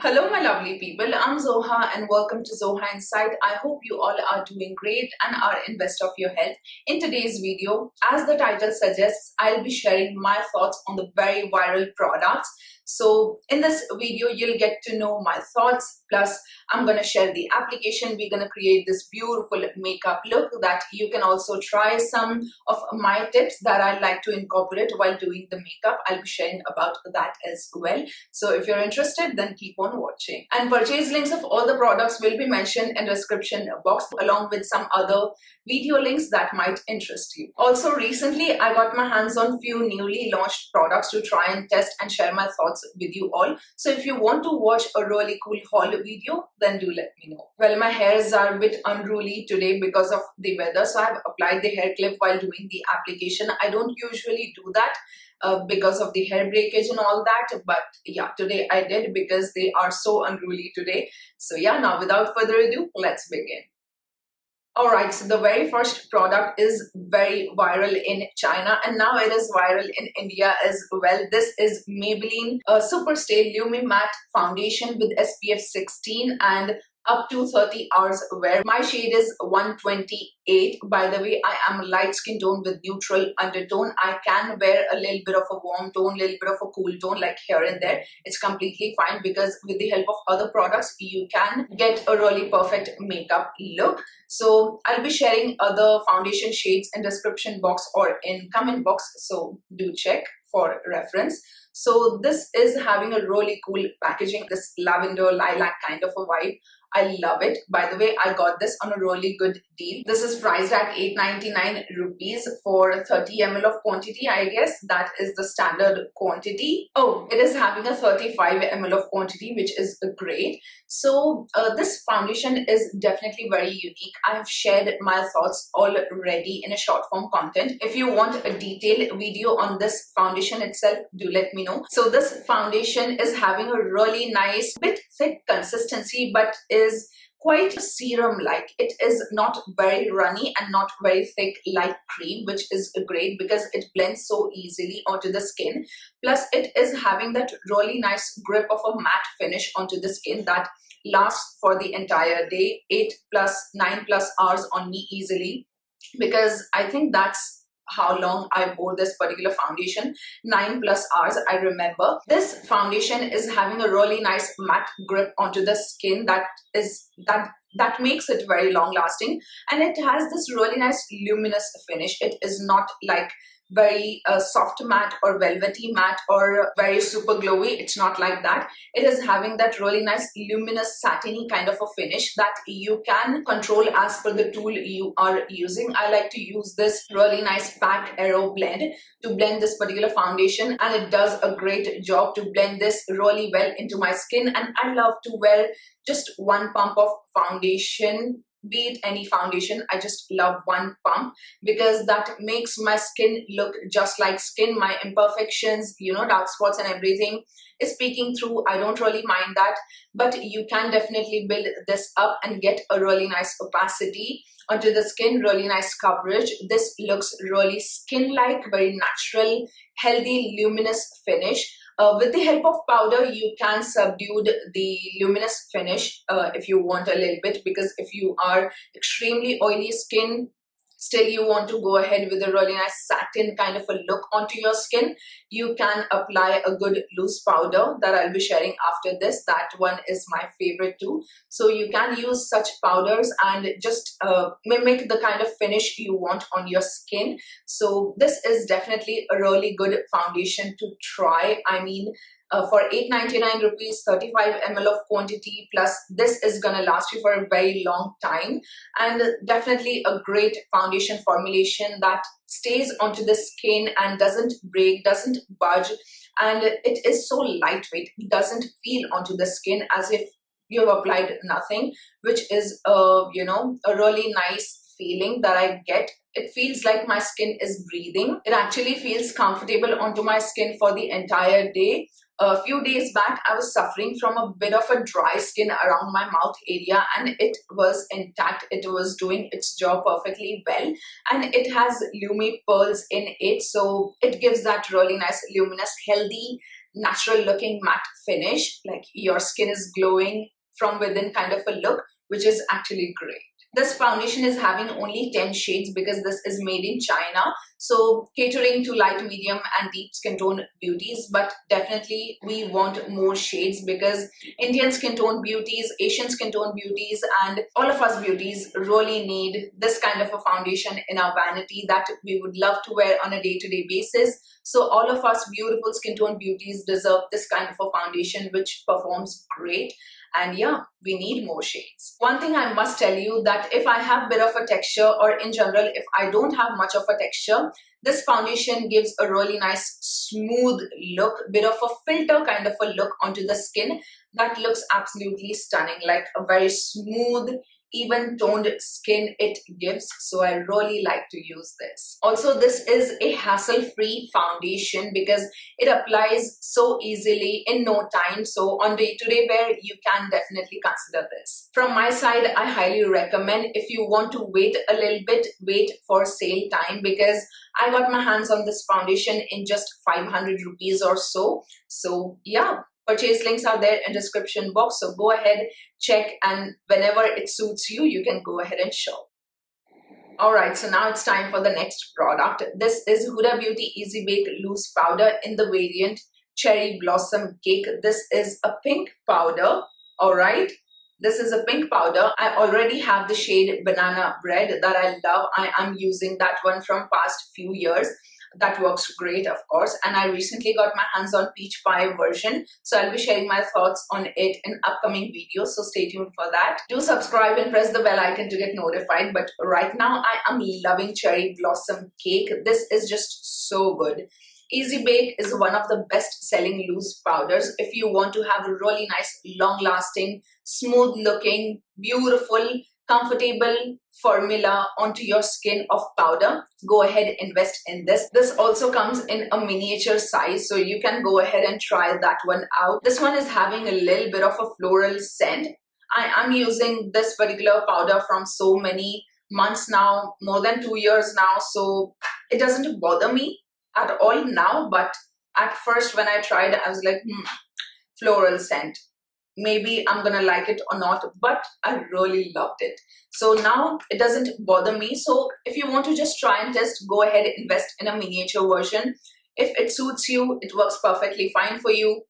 Hello my lovely people, I'm Zoha and welcome to Zoha Insight. I hope you all are doing great and are in best of your health. In today's video, as the title suggests, I'll be sharing my thoughts on the very viral products. So in this video, you'll get to know my thoughts, plus I'm going to share the application. We're going to create this beautiful makeup look that you can also try. Some of my tips that I like to incorporate while doing the makeup, I'll be sharing about that as well. So if you're interested, then keep on watching. And purchase links of all the products will be mentioned in the description box along with some other video links that might interest you. Also recently, I got my hands on few newly launched products to try and test and share my thoughts with you all. So if you want to watch a really cool haul video, then do let me know. Well, my hairs are a bit unruly today because of the weather, so I've applied the hair clip while doing the application. I don't usually do that because of the hair breakage and all that, but yeah, today I did because they are so unruly today. So yeah, now without further ado, let's begin. Alright, so the very first product is very viral in China and now it is viral in India as well. This is Maybelline Super Stay Lumi Matte Foundation with SPF 16 and up to 30 hours wear. My shade is 128. By the way, I am light skin tone with neutral undertone. I can wear a little bit of a warm tone, little bit of a cool tone like here and there. It's completely fine because with the help of other products, you can get a really perfect makeup look. So I'll be sharing other foundation shades in description box or in comment box. So do check for reference. So this is having a really cool packaging, this lavender lilac kind of a vibe. I love it. By the way, I got this on a really good deal. This is priced at 899 rupees for 30 ml of quantity. I guess that is the standard quantity. Oh, it is having a 35 ml of quantity, which is great. So this foundation is definitely very unique. I have shared my thoughts already in a short form content. If you want a detailed video on this foundation itself, do let me know. So this foundation is having a really nice, bit thick consistency, but is quite serum-like. It is not very runny and not very thick like cream, which is great because it blends so easily onto the skin. Plus, it is having that really nice grip of a matte finish onto the skin that lasts for the entire day, 8+9+ hours on me easily, because I think that's how long I wore this particular foundation, 9+ hours. I remember this foundation is having a really nice matte grip onto the skin that makes it very long lasting, and it has this really nice luminous finish. It is not like very soft matte or velvety matte or very super glowy. It's not like that. It is having that really nice luminous satiny kind of a finish that you can control as per the tool you are using. I like to use this really nice Pack Aero blend to blend this particular foundation, and it does a great job to blend this really well into my skin. And I love to wear just one pump of foundation, be it any foundation. I just love one pump because that makes my skin look just like skin. My imperfections, dark spots and everything is peeking through. I don't really mind that, but you can definitely build this up and get a really nice opacity onto the skin, really nice coverage. This looks really skin-like, very natural, healthy, luminous finish. With the help of powder, you can subdue the luminous finish if you want a little bit, because if you are extremely oily skin, still you want to go ahead with a really nice satin kind of a look onto your skin, you can apply a good loose powder that I'll be sharing after this. That one is my favorite too. So you can use such powders and just mimic the kind of finish you want on your skin. So this is definitely a really good foundation to try. I mean, for 899 rupees, 35 ml of quantity, plus this is gonna last you for a very long time, and definitely a great foundation formulation that stays onto the skin and doesn't break, doesn't budge, and it is so lightweight. It doesn't feel onto the skin as if you have applied nothing, which is a really nice feeling that I get. It feels like my skin is breathing. It actually feels comfortable onto my skin for the entire day. A few days back, I was suffering from a bit of a dry skin around my mouth area, and it was intact. It was doing its job perfectly well, and it has Lumi pearls in it, so it gives that really nice, luminous, healthy, natural looking matte finish, like your skin is glowing from within kind of a look, which is actually great. This foundation is having only 10 shades because this is made in China, so catering to light, medium and deep skin tone beauties, but definitely we want more shades because Indian skin tone beauties, Asian skin tone beauties and all of us beauties really need this kind of a foundation in our vanity that we would love to wear on a day-to-day basis. So all of us beautiful skin tone beauties deserve this kind of a foundation which performs great. And yeah, we need more shades. One thing I must tell you that if I have a bit of a texture, or in general, if I don't have much of a texture, this foundation gives a really nice smooth look, bit of a filter kind of a look onto the skin that looks absolutely stunning, like a very smooth, even toned skin it gives. So I really like to use this. Also, this is a hassle-free foundation because it applies so easily in no time. So on day-to-day wear, you can definitely consider this. From my side, I highly recommend, if you want to wait a little bit, wait for sale time, because I got my hands on this foundation in just 500 rupees or so. So yeah, purchase links are there in description box, so go ahead, check, and whenever it suits you, you can go ahead and shop. Alright, so now it's time for the next product. This is Huda Beauty Easy Bake Loose Powder in the variant Cherry Blossom Cake. This is a pink powder, alright? This is a pink powder. I already have the shade Banana Bread that I love. I am using that one from past few years. That works great, of course, and I recently got my hands on peach pie version, so I'll be sharing my thoughts on it in upcoming videos, so stay tuned for that. Do subscribe and press the bell icon to get notified. But right now I am loving Cherry Blossom Cake. This is just so good. Easy Bake is one of the best selling loose powders. If you want to have a really nice, long lasting, smooth looking, beautiful, comfortable formula onto your skin of powder, go ahead, invest in this. This also comes in a miniature size, so you can go ahead and try that one out. This one is having a little bit of a floral scent. I am using this particular powder from so many months now, more than 2 years now, so it doesn't bother me at all now. But at first when I tried, I was like, floral scent, maybe I'm gonna like it or not, but I really loved it. So now it doesn't bother me. So if you want to just try and test, go ahead, invest in a miniature version. If it suits you, it works perfectly fine for you,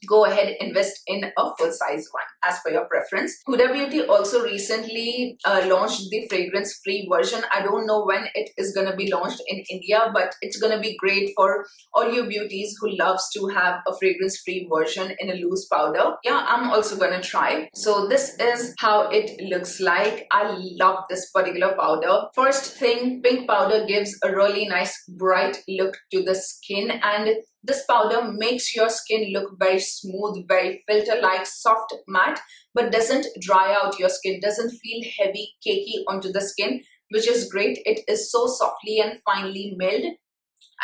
go ahead, invest in a full size one as per your preference. Huda Beauty also recently launched the fragrance free version. I don't know when it is going to be launched in India, but it's going to be great for all you beauties who loves to have a fragrance free version in a loose powder. Yeah, I'm also going to try. So this is how it looks like. I love this particular powder. First thing, pink powder gives a really nice bright look to the skin, and this powder makes your skin look very smooth, very filter-like, soft, matte, but doesn't dry out your skin, doesn't feel heavy, cakey onto the skin, which is great. It is so softly and finely milled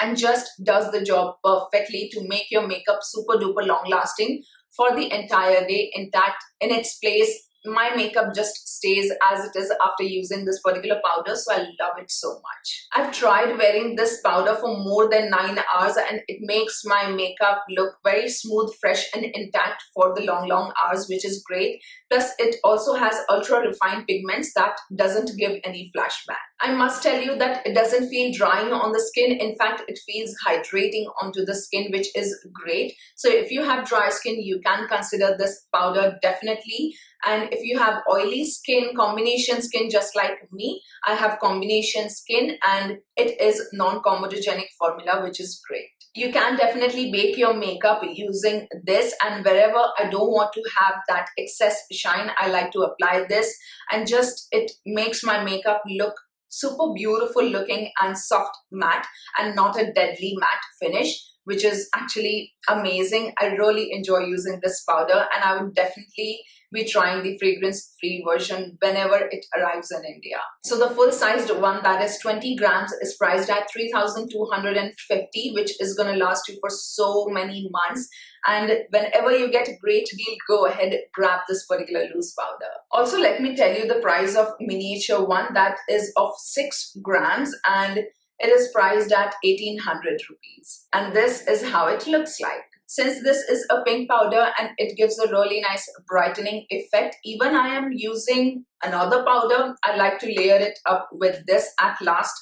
and just does the job perfectly to make your makeup super duper long lasting for the entire day, intact in its place. My makeup just stays as it is after using this particular powder, so I love it so much. I've tried wearing this powder for more than 9 hours and it makes my makeup look very smooth, fresh and intact for the long hours, which is great. Plus it also has ultra refined pigments that doesn't give any flashback. I must tell you that it doesn't feel drying on the skin. In fact, it feels hydrating onto the skin, which is great. So if you have dry skin, you can consider this powder definitely. And if you have oily skin, combination skin just like me, I have combination skin and it is non-comedogenic formula, which is great. You can definitely bake your makeup using this, and wherever I don't want to have that excess shine, I like to apply this, and just it makes my makeup look super beautiful looking and soft matte and not a deadly matte finish, which is actually amazing. I really enjoy using this powder and I would definitely be trying the fragrance free version whenever it arrives in India. So the full sized one, that is 20 grams, is priced at 3,250, which is going to last you for so many months. And whenever you get a great deal, go ahead, grab this particular loose powder. Also, let me tell you the price of miniature one, that is of 6 grams and it is priced at 1,800 rupees. And this is how it looks like. since this is a pink powder and it gives a really nice brightening effect, even I am using another powder, I like to layer it up with this at last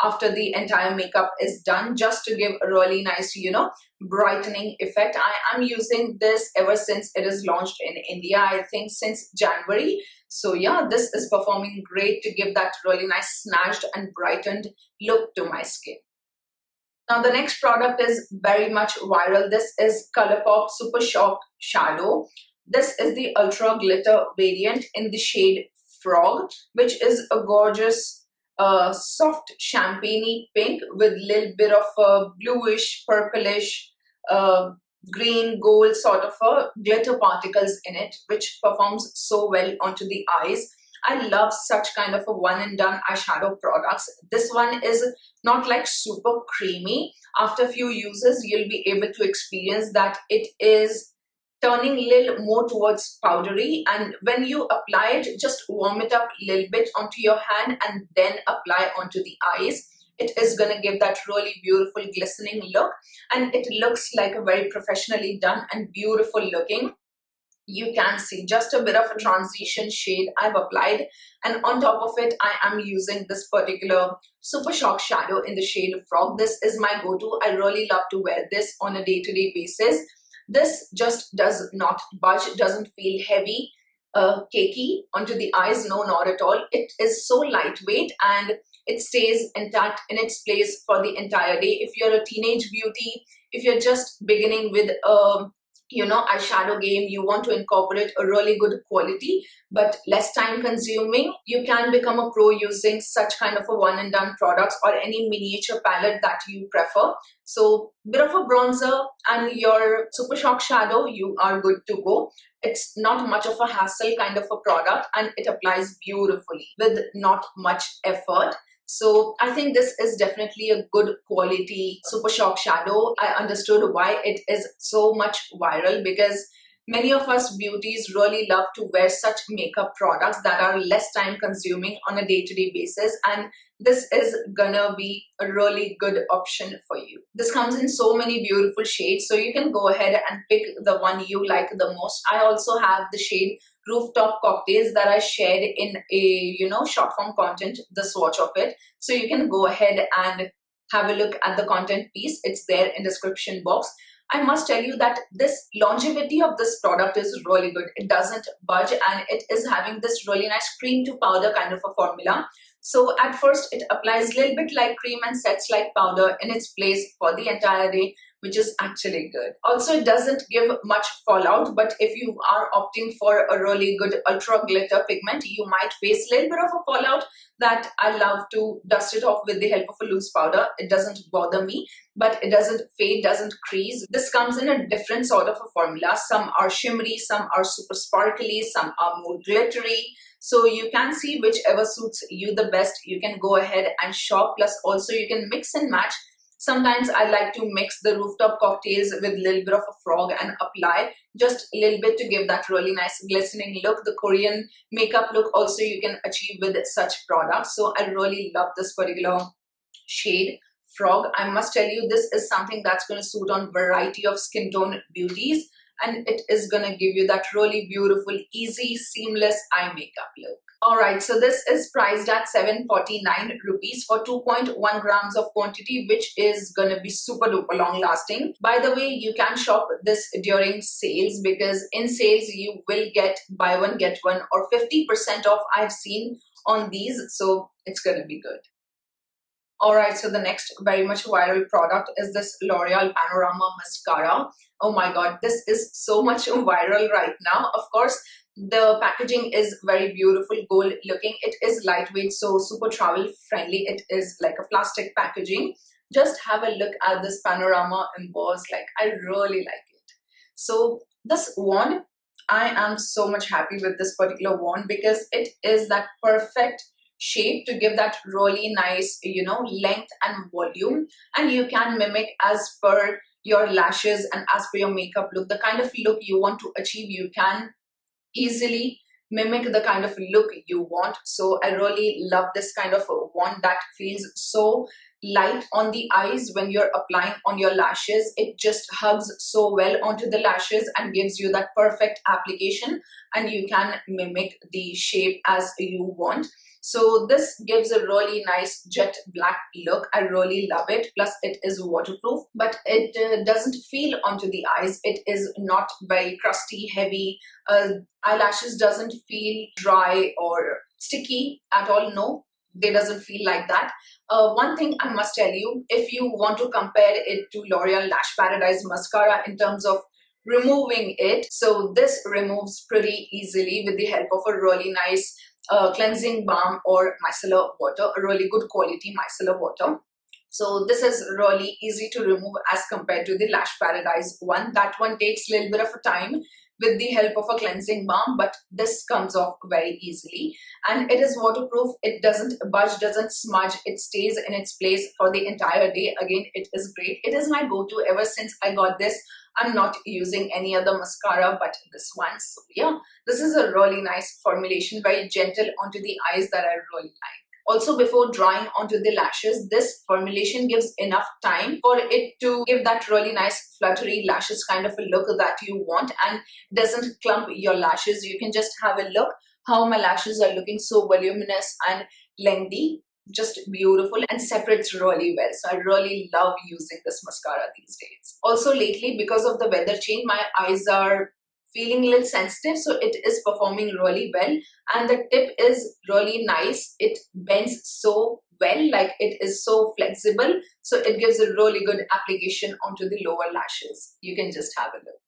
after the entire makeup is done, just to give a really nice, brightening effect. I am using this ever since it is launched in India, I think since January. So yeah, this is performing great to give that really nice snatched and brightened look to my skin. Now the next product is very much viral. This is Colourpop Super Shock Shadow. This is the Ultra Glitter variant in the shade Frog, which is a gorgeous soft champagne pink with little bit of bluish, purplish, green, gold sort of glitter particles in it, which performs so well onto the eyes. I love such kind of a one and done eyeshadow products. This one is not like super creamy. After a few uses, you'll be able to experience that it is turning a little more towards powdery, and when you apply it, just warm it up a little bit onto your hand and then apply onto the eyes. It is going to give that really beautiful glistening look, and it looks like a very professionally done and beautiful looking. You can see just a bit of a transition shade I've applied, and on top of it I am using this particular Super Shock shadow in the shade Frog. This is my go-to. I really love to wear this on a day-to-day basis. This just does not budge, doesn't feel heavy, cakey onto the eyes, no, not at all. It is so lightweight and it stays intact in its place for the entire day. If you're a teenage beauty, if you're just beginning with eyeshadow game, you want to incorporate a really good quality but less time consuming, you can become a pro using such kind of a one and done products or any miniature palette that you prefer. So bit of a bronzer and your Super Shock shadow, you are good to go. It's not much of a hassle kind of a product and it applies beautifully with not much effort. So I think this is definitely a good quality Super Shock shadow. I understood why it is so much viral, because many of us beauties really love to wear such makeup products that are less time consuming on a day-to-day basis, and this is gonna be a really good option for you. This comes in so many beautiful shades, so you can go ahead and pick the one you like the most. I also have the shade Rooftop Cocktails that I shared in a short form content, the swatch of it, so you can go ahead and have a look at the content piece. It's there in description box. I must tell you that this longevity of this product is really good. It doesn't budge and it is having this really nice cream to powder kind of a formula. So at first it applies a little bit like cream and sets like powder in its place for the entire day, which is actually good. Also, it doesn't give much fallout, but if you are opting for a really good ultra glitter pigment, you might face a little bit of a fallout that I love to dust it off with the help of a loose powder. It doesn't bother me, but it doesn't fade, doesn't crease. This comes in a different sort of a formula. Some are shimmery, some are super sparkly, some are more glittery. So you can see whichever suits you the best. You can go ahead and shop. Plus also you can mix and match. Sometimes I like to mix the Rooftop Cocktails with a little bit of a Frog and apply just a little bit to give that really nice glistening look. The Korean makeup look also you can achieve with such products. So I really love this particular shade Frog. I must tell you, this is something that's going to suit on variety of skin tone beauties, and it is going to give you that really beautiful, easy, seamless eye makeup look. Alright, so this is priced at 749 rupees for 2.1 grams of quantity, which is going to be super duper long lasting. By the way, you can shop this during sales, because in sales you will get buy one get one or 50% off I've seen on these, so it's going to be good. Alright, so the next very much viral product is this L'Oreal Panorama Mascara. Oh my god, this is so much viral right now. Of course, the packaging is very beautiful, gold looking. It is lightweight, so super travel friendly. It is like a plastic packaging. Just have a look at this Panorama embossed. Like, I really like it. So this wand, I am so much happy with this particular wand because it is that perfect shape to give that really nice, length and volume, and you can mimic as per your lashes and as per your makeup look. The kind of look you want to achieve, you can easily mimic the kind of look you want. So I really love this kind of wand that feels so light on the eyes when you're applying on your lashes. It just hugs so well onto the lashes and gives you that perfect application, and you can mimic the shape as you want. So this gives a really nice jet black look. I really love it. Plus it is waterproof, but it doesn't feel onto the eyes. It is not very crusty, heavy. Eyelashes doesn't feel dry or sticky at all. No, they doesn't feel like that. One thing I must tell you, if you want to compare it to L'Oreal Lash Paradise mascara in terms of removing it, so this removes pretty easily with the help of a really nice cleansing balm or micellar water, a really good quality micellar water. So this is really easy to remove as compared to the Lash Paradise one. That one takes a little bit of a time with the help of a cleansing balm, but this comes off very easily. And it is waterproof. It doesn't budge, doesn't smudge. It stays in its place for the entire day. Again, it is great. It is my go-to ever since I got this. I'm not using any other mascara but this one. So yeah, this is a really nice formulation, very gentle onto the eyes, that I really like. Also, before drying onto the lashes, this formulation gives enough time for it to give that really nice fluttery lashes kind of a look that you want, and doesn't clump your lashes. You can just have a look how my lashes are looking, so voluminous and lengthy, just beautiful, and separates really well. So I really love using this mascara these days. Also lately, because of the weather change, my eyes are feeling a little sensitive, so it is performing really well, and the tip is really nice. It bends so well, like it is so flexible, so it gives a really good application onto the lower lashes. You can just have a look.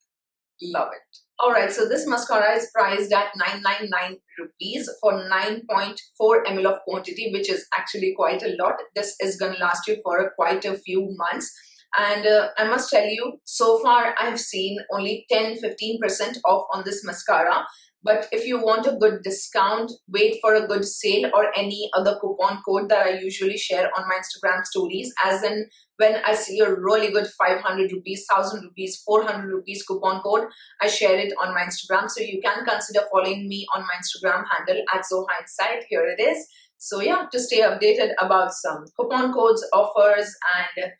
Love it. Alright, so this mascara is priced at 999 rupees for 9.4 ml of quantity, which is actually quite a lot. This is going to last you for quite a few months. And I must tell you, so far I've seen only 10-15% off on this mascara. But if you want a good discount, wait for a good sale or any other coupon code that I usually share on my Instagram stories. As in, when I see a really good 500 rupees, 1000 rupees, 400 rupees coupon code, I share it on my Instagram. So you can consider following me on my Instagram handle at Zoha Insight. Here it is. So yeah, to stay updated about some coupon codes, offers, and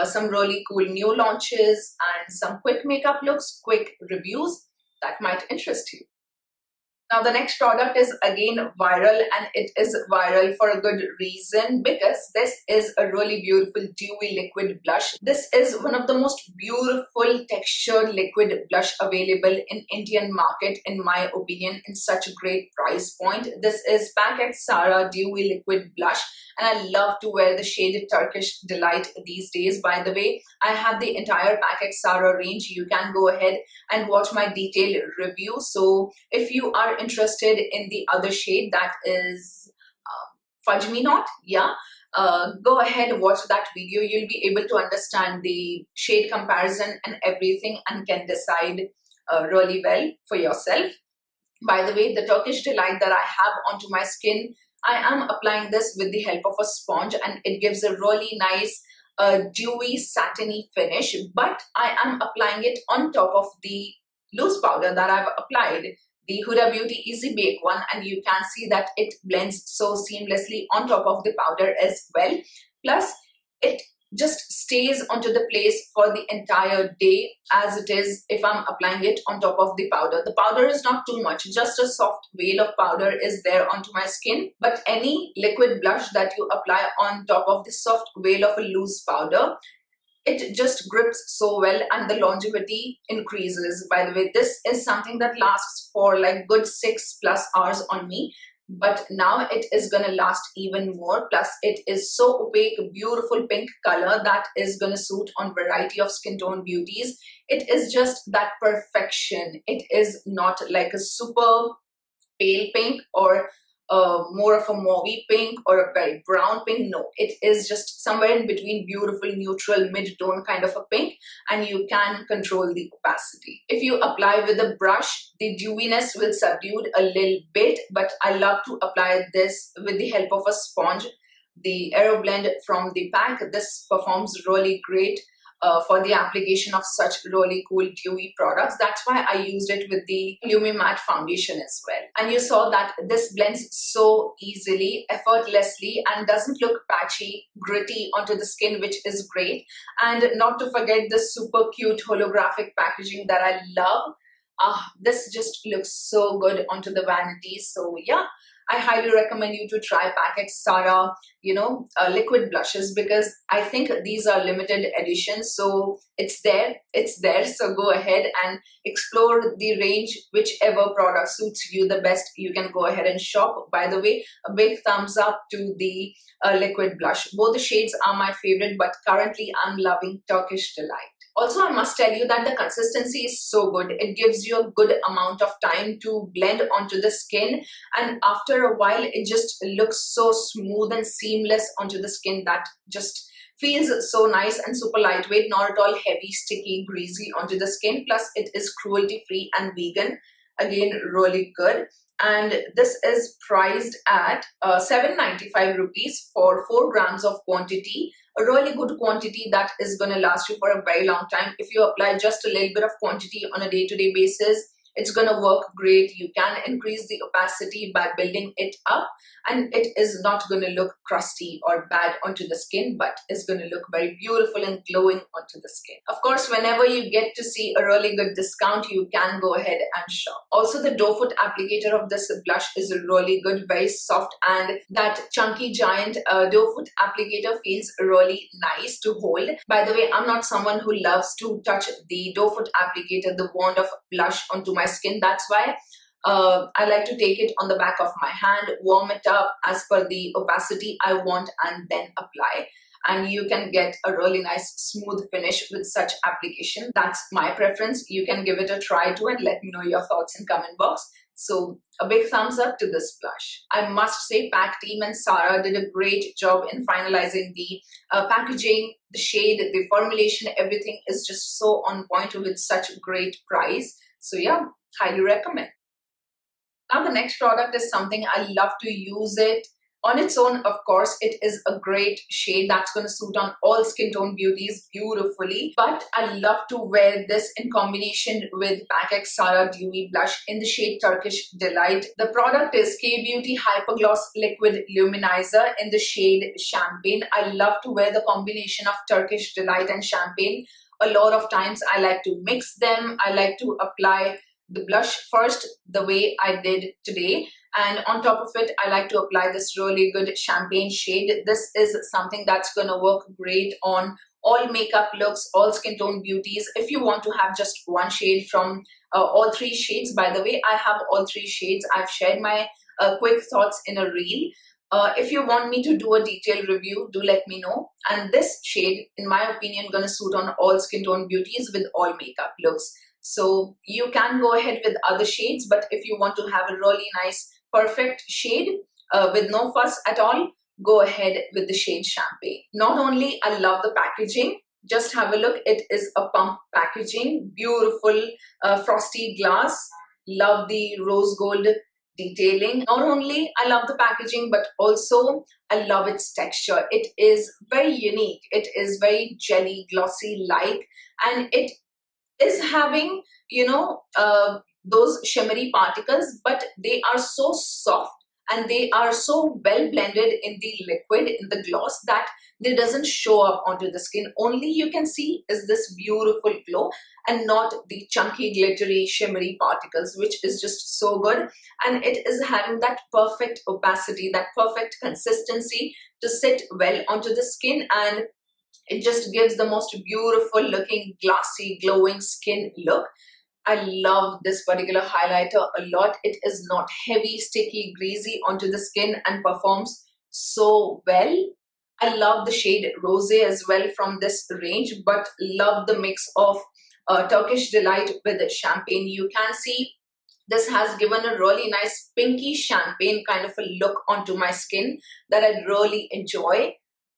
some really cool new launches and some quick makeup looks, quick reviews that might interest you. Now the next product is again viral, and it is viral for a good reason, because this is a really beautiful dewy liquid blush. This is one of the most beautiful textured liquid blush available in Indian market, in my opinion, in such a great price point. This is Packet Sara Dewy Liquid Blush, and I love to wear the shade Turkish Delight these days. By the way, I have the entire Packet Sara range. You can go ahead and watch my detailed review. So if you are interested in the other shade, that is Fudge Me Not, yeah, go ahead and watch that video. You'll be able to understand the shade comparison and everything, and can decide really well for yourself. By the way, the Turkish Delight that I have onto my skin, I am applying this with the help of a sponge, and it gives a really nice dewy satiny finish, but I am applying it on top of the loose powder that I've applied, the Huda Beauty Easy Bake one, and you can see that it blends so seamlessly on top of the powder as well. Plus, it just stays onto the place for the entire day as it is if I'm applying it on top of the powder. The powder is not too much, just a soft veil of powder is there onto my skin. But any liquid blush that you apply on top of the soft veil of a loose powder, it just grips so well, and the longevity increases. By the way, this is something that lasts for like good 6+ hours on me, but now it is gonna last even more. Plus it is so opaque, beautiful pink color that is gonna suit on variety of skin tone beauties. It is just that perfection. It is not like a super pale pink or more of a mauvey pink or a very brown pink. No, it is just somewhere in between, beautiful neutral mid-tone kind of a pink, and you can control the opacity. If you apply with a brush, the dewiness will subdued a little bit, but I love to apply this with the help of a sponge, the Aero Blend from the pack. This performs really great for the application of such really cool dewy products. That's why I used it with the Lumi Matte foundation as well. And you saw that this blends so easily, effortlessly, and doesn't look patchy, gritty onto the skin, which is great. And not to forget the super cute holographic packaging that I love. This just looks so good onto the vanity. So yeah, I highly recommend you to try Tira, liquid blushes, because I think these are limited editions. So it's there. So go ahead and explore the range. Whichever product suits you the best, you can go ahead and shop. By the way, a big thumbs up to the liquid blush. Both the shades are my favorite, but currently I'm loving Turkish Delight. Also, I must tell you that the consistency is so good. It gives you a good amount of time to blend onto the skin, and after a while it just looks so smooth and seamless onto the skin that just feels so nice and super lightweight, not at all heavy, sticky, greasy onto the skin. Plus it is cruelty free and vegan. Again, really good. And this is priced at 795 rupees for 4 grams of quantity. A really good quantity that is going to last you for a very long time. If you apply just a little bit of quantity on a day-to-day basis, it's going to work great. You can increase the opacity by building it up, and it is not going to look crusty or bad onto the skin, but it's going to look very beautiful and glowing onto the skin. Of course, whenever you get to see a really good discount, you can go ahead and shop. Also, the doe foot applicator of this blush is really good, very soft, and that chunky giant doe foot applicator feels really nice to hold. By the way, I'm not someone who loves to touch the doe foot applicator, the wand of blush, onto my skin. That's why I like to take it on the back of my hand, warm it up as per the opacity I want, and then apply. And you can get a really nice smooth finish with such application. That's my preference. You can give it a try too and let me know your thoughts in comment box. So a big thumbs up to this blush. I must say Pack team and Sarah did a great job in finalizing the packaging, the shade, the formulation, everything is just so on point with such a great price. So yeah, highly recommend. Now the next product is something I love to use it on its own. Of course, it is a great shade that's going to suit on all skin tone beauties beautifully. But I love to wear this in combination with Pack X Sarah Dewy Blush in the shade Turkish Delight. The product is K-Beauty Hypergloss Liquid Luminizer in the shade Champagne. I love to wear the combination of Turkish Delight and Champagne. A lot of times I like to mix them. I like to apply the blush first the way I did today, and on top of it I like to apply this really good champagne shade. This is something that's going to work great on all makeup looks, all skin tone beauties. If you want to have just one shade from all 3 shades, by the way, I have all 3 shades. I've shared my quick thoughts in a reel. If you want me to do a detailed review, do let me know. And this shade, in my opinion, gonna suit on all skin tone beauties with all makeup looks. So you can go ahead with other shades, but if you want to have a really nice, perfect shade with no fuss at all, go ahead with the shade Champagne. Not only I love the packaging, just have a look. It is a pump packaging, beautiful frosty glass. Love the rose gold detailing. Not only I love the packaging, but also I love its texture. It is very unique. It is very jelly glossy like, and it is having those shimmery particles, but they are so soft and they are so well blended in the liquid, in the gloss, that they doesn't show up onto the skin. Only you can see is this beautiful glow and not the chunky glittery shimmery particles, which is just so good. And it is having that perfect opacity, that perfect consistency to sit well onto the skin, and it just gives the most beautiful looking glassy glowing skin look. I love this particular highlighter a lot. It is not heavy, sticky, greasy onto the skin and performs so well. I love the shade Rosé as well from this range, but love the mix of Turkish Delight with Champagne. You can see this has given a really nice pinky champagne kind of a look onto my skin that I really enjoy.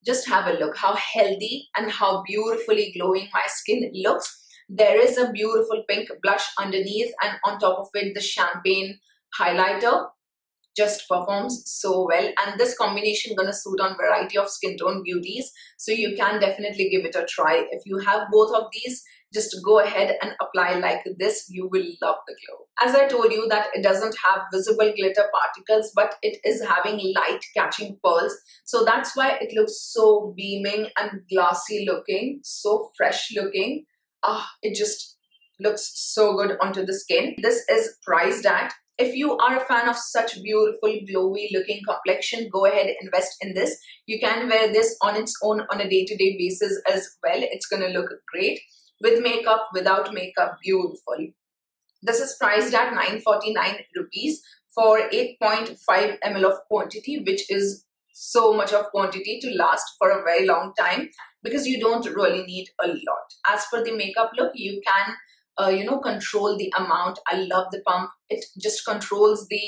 Just have a look how healthy and how beautifully glowing my skin looks. There is a beautiful pink blush underneath, and on top of it the champagne highlighter. just performs so well, and this combination gonna suit on variety of skin tone beauties, so you can definitely give it a try. If you have both of these, just go ahead and apply like this. You will love the glow. As I told you that it doesn't have visible glitter particles, but it is having light catching pearls, so that's why it looks so beaming and glossy looking, so fresh looking. It just looks so good onto the skin. This is priced at, if you are a fan of such beautiful glowy looking complexion, go ahead and invest in this. You can wear this on its own on a day-to-day basis as well. It's gonna look great with makeup, without makeup, beautiful. This is priced at 949 rupees for 8.5 ml of quantity, which is so much of quantity to last for a very long time, because you don't really need a lot. As per the makeup look, you can control the amount. I love the pump. It just controls the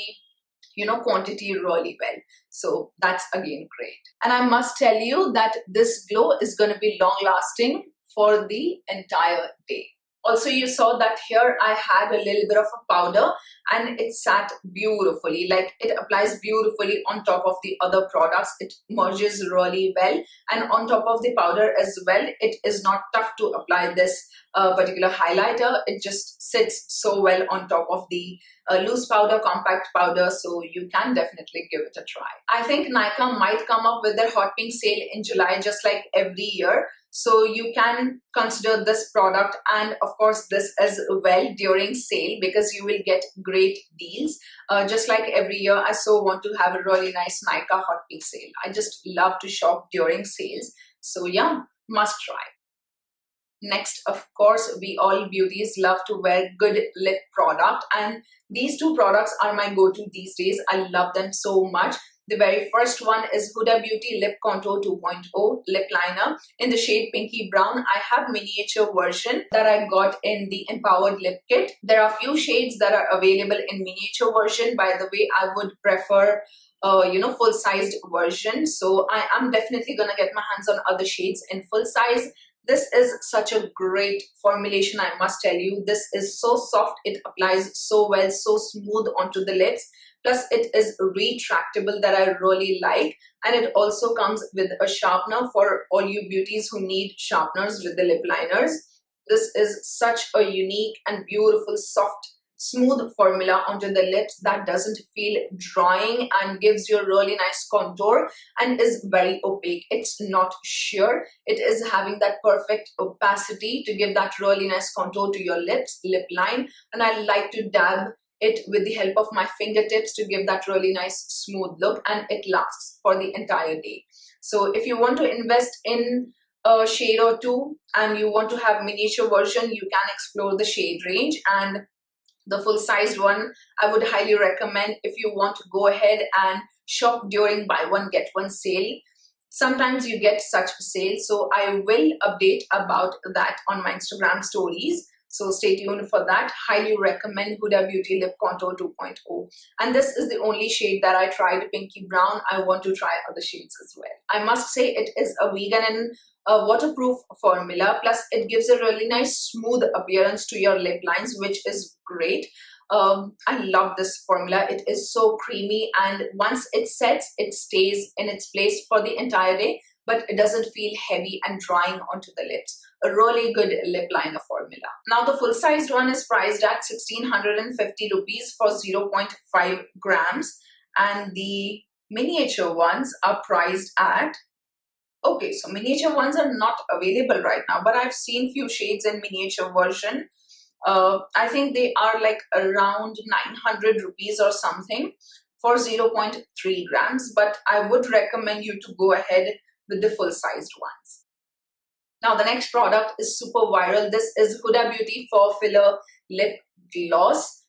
quantity really well, so that's again great. And I must tell you that this glow is going to be long lasting for the entire day. Also, you saw that here I had a little bit of a powder and it sat beautifully, like it applies beautifully on top of the other products. It merges really well, and on top of the powder as well, it is not tough to apply this particular highlighter. It just sits so well on top of the loose powder, compact powder, so you can definitely give it a try. I think Nykaa might come up with their hot pink sale in July, just like every year. So you can consider this product and of course this as well during sale, because you will get great deals. Just like every year, I so want to have a really nice Nykaa hot pink sale. I just love to shop during sales. So yeah, must try. Next, of course, we all beauties love to wear good lip product, and these two products are my go-to these days. I love them so much. The very first one is Huda Beauty Lip Contour 2.0 Lip Liner in the shade Pinky Brown. I have miniature version that I got in the Empowered Lip Kit. There are few shades that are available in miniature version. By the way, I would prefer full-sized version. So I am definitely gonna get my hands on other shades in full size. This is such a great formulation, I must tell you. This is so soft, it applies so well, so smooth onto the lips. Plus it is retractable, that I really like, and it also comes with a sharpener for all you beauties who need sharpeners with the lip liners. This is such a unique and beautiful, soft, smooth formula onto the lips that doesn't feel drying and gives you a really nice contour and is very opaque. It's not sheer. It is having that perfect opacity to give that really nice contour to your lips, lip line, and I like to dab it with the help of my fingertips to give that really nice smooth look, and it lasts for the entire day. So if you want to invest in a shade or two and you want to have miniature version, you can explore the shade range, and the full-sized one I would highly recommend if you want to go ahead and shop during buy one get one sale. Sometimes you get such sales, so I will update about that on my Instagram stories. So stay tuned for that. Highly recommend Huda Beauty Lip Contour 2.0. And this is the only shade that I tried, Pinky Brown. I want to try other shades as well. I must say it is a vegan and a waterproof formula. Plus it gives a really nice smooth appearance to your lip lines, which is great. I love this formula. It is so creamy, and once it sets, it stays in its place for the entire day, but it doesn't feel heavy and drying onto the lips. A really good lip liner formula. Now the full-sized one is priced at 1650 rupees for 0.5 grams, and the miniature ones are priced at, okay, so miniature ones are not available right now, but I've seen few shades in miniature version. I think they are like around 900 rupees or something for 0.3 grams, but I would recommend you to go ahead with the full-sized ones. Now the next product is super viral. This is Huda Beauty Faux Filler Lip Gloss.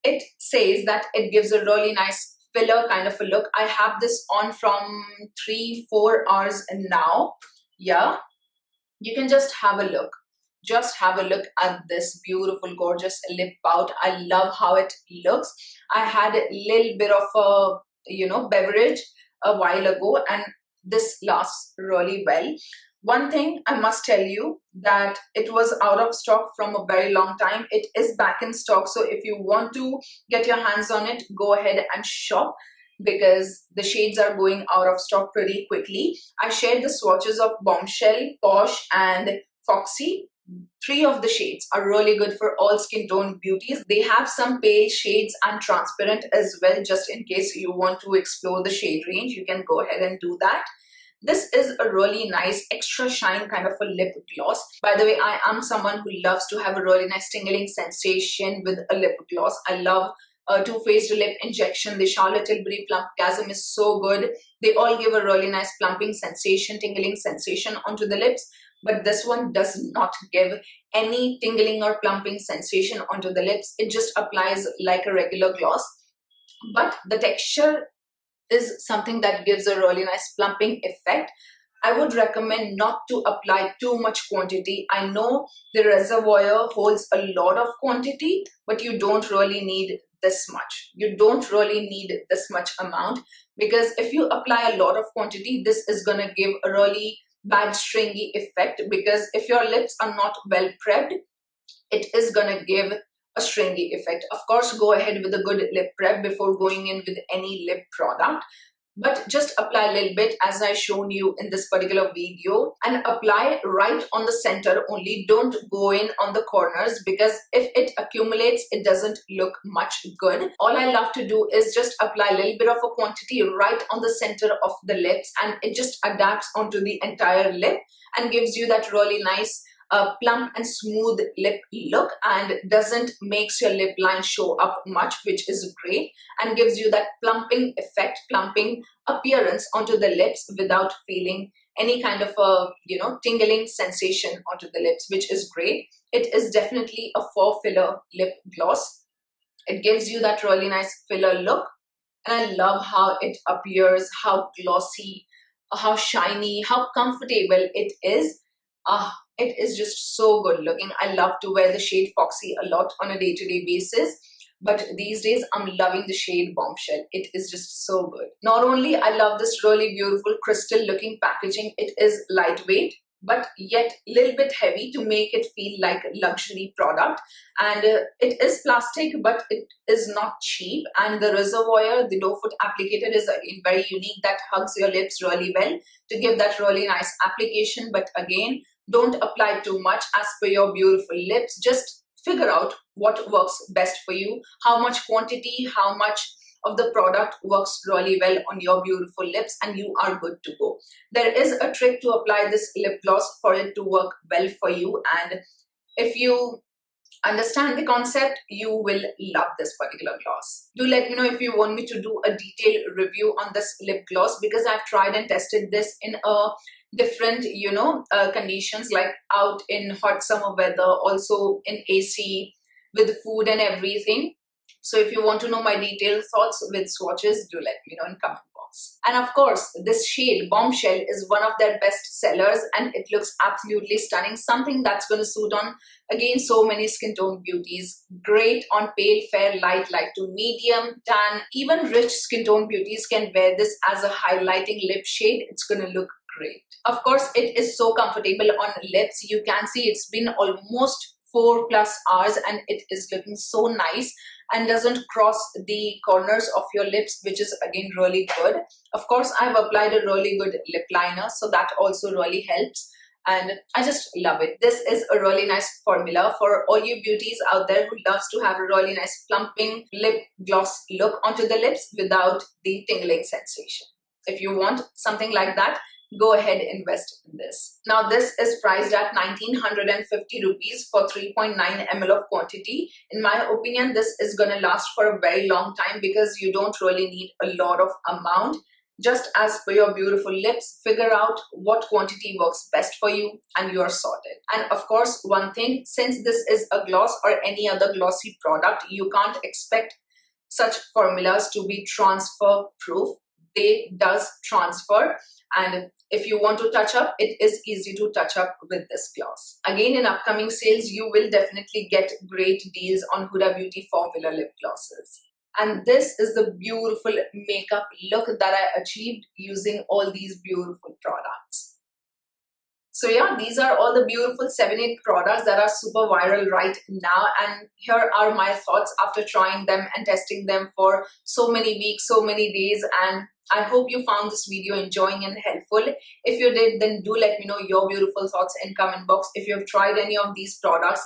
It says that it gives a really nice filler kind of a look. I have this on from 3-4 hours now. Yeah, you can just have a look. Just have a look at this beautiful, gorgeous lip pout. I love how it looks. I had a little bit of a, beverage a while ago, and this lasts really well. One thing I must tell you, that it was out of stock from a very long time. It is back in stock, so if you want to get your hands on it, go ahead and shop, because the shades are going out of stock pretty quickly. I shared the swatches of Bombshell, Posh and Foxy. Three of the shades are really good for all skin tone beauties. They have some pale shades and transparent as well, just in case you want to explore the shade range. You can go ahead and do that. This is a really nice extra shine kind of a lip gloss. By the way, I am someone who loves to have a really nice tingling sensation with a lip gloss. I love a Too Faced lip injection. The Charlotte Tilbury Plumpgasm is so good. They all give a really nice plumping sensation, tingling sensation onto the lips. But this one does not give any tingling or plumping sensation onto the lips. It just applies like a regular gloss. But the texture is something that gives a really nice plumping effect. I would recommend not to apply too much quantity. I know the reservoir holds a lot of quantity, but you don't really need this much. You don't really need this much amount, because if you apply a lot of quantity, this is going to give a really bad stringy effect, because if your lips are not well prepped, it is going to give a stringy effect. Of course, go ahead with a good lip prep before going in with any lip product, but just apply a little bit as I shown you in this particular video, and apply right on the center only. Don't go in on the corners, because if it accumulates, it doesn't look much good. All I love to do is just apply a little bit of a quantity right on the center of the lips, and it just adapts onto the entire lip and gives you that really nice plump and smooth lip look, and doesn't makes your lip line show up much, which is great, and gives you that plumping effect, plumping appearance onto the lips without feeling any kind of a tingling sensation onto the lips, which is great. It is definitely a faux filler lip gloss. It gives you that really nice filler look, and I love how it appears, how glossy, how shiny, how comfortable it is. It is just so good looking. I love to wear the shade Foxy a lot on a day-to-day basis, but these days I'm loving the shade Bombshell. It is just so good. Not only I love this really beautiful crystal looking packaging, it is lightweight but yet a little bit heavy to make it feel like a luxury product, and it is plastic but it is not cheap, and the reservoir, the doe foot applicator, is again very unique, that hugs your lips really well to give that really nice application. But again, don't apply too much as per your beautiful lips. Just figure out what works best for you, how much quantity, how much of the product works really well on your beautiful lips, and you are good to go. There is a trick to apply this lip gloss for it to work well for you, and if you understand the concept, you will love this particular gloss. Do let me know if you want me to do a detailed review on this lip gloss, because I've tried and tested this in a different conditions, like out in hot summer weather, also in AC, with food and everything. So if you want to know my detailed thoughts with swatches, do let me know in comment box. And of course, this shade Bombshell is one of their best sellers, and it looks absolutely stunning. Something that's going to suit on, again, so many skin tone beauties. Great on pale, fair, light to medium, tan. Even rich skin tone beauties can wear this as a highlighting lip shade. It's going to look great. Of course, it is so comfortable on lips. You can see it's been almost 4+ hours and it is looking so nice and doesn't cross the corners of your lips, which is again really good. Of course, I've applied a really good lip liner, so that also really helps, and I just love it. This is a really nice formula for all you beauties out there who loves to have a really nice plumping lip gloss look onto the lips without the tingling sensation. If you want something like that, go ahead, invest in this. Now this is priced at 1950 rupees for 3.9 ml of quantity. In my opinion, this is gonna last for a very long time because you don't really need a lot of amount. Just as per your beautiful lips, figure out what quantity works best for you and you're sorted. And of course, one thing, since this is a gloss or any other glossy product, you can't expect such formulas to be transfer proof. They does transfer, and if you want to touch up, it is easy to touch up with this gloss. Again, in upcoming sales, you will definitely get great deals on Huda Beauty Faux Filler lip glosses. And this is the beautiful makeup look that I achieved using all these beautiful products. So yeah, these are all the beautiful 7-8 products that are super viral right now, and here are my thoughts after trying them and testing them for so many weeks, so many days. And I hope you found this video enjoying and helpful. If you did, then do let me know your beautiful thoughts in comment box. If you have tried any of these products,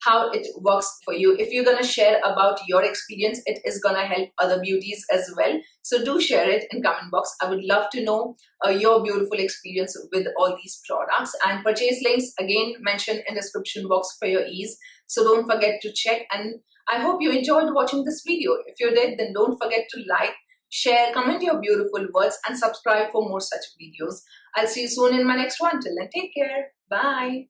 how it works for you. If you're gonna share about your experience, it is gonna help other beauties as well. So do share it in comment box. I would love to know your beautiful experience with all these products. And purchase links again mentioned in description box for your ease. So don't forget to check. And I hope you enjoyed watching this video. If you did, then don't forget to like, share, comment your beautiful words, and subscribe for more such videos. I'll see you soon in my next one. Till then, take care. Bye.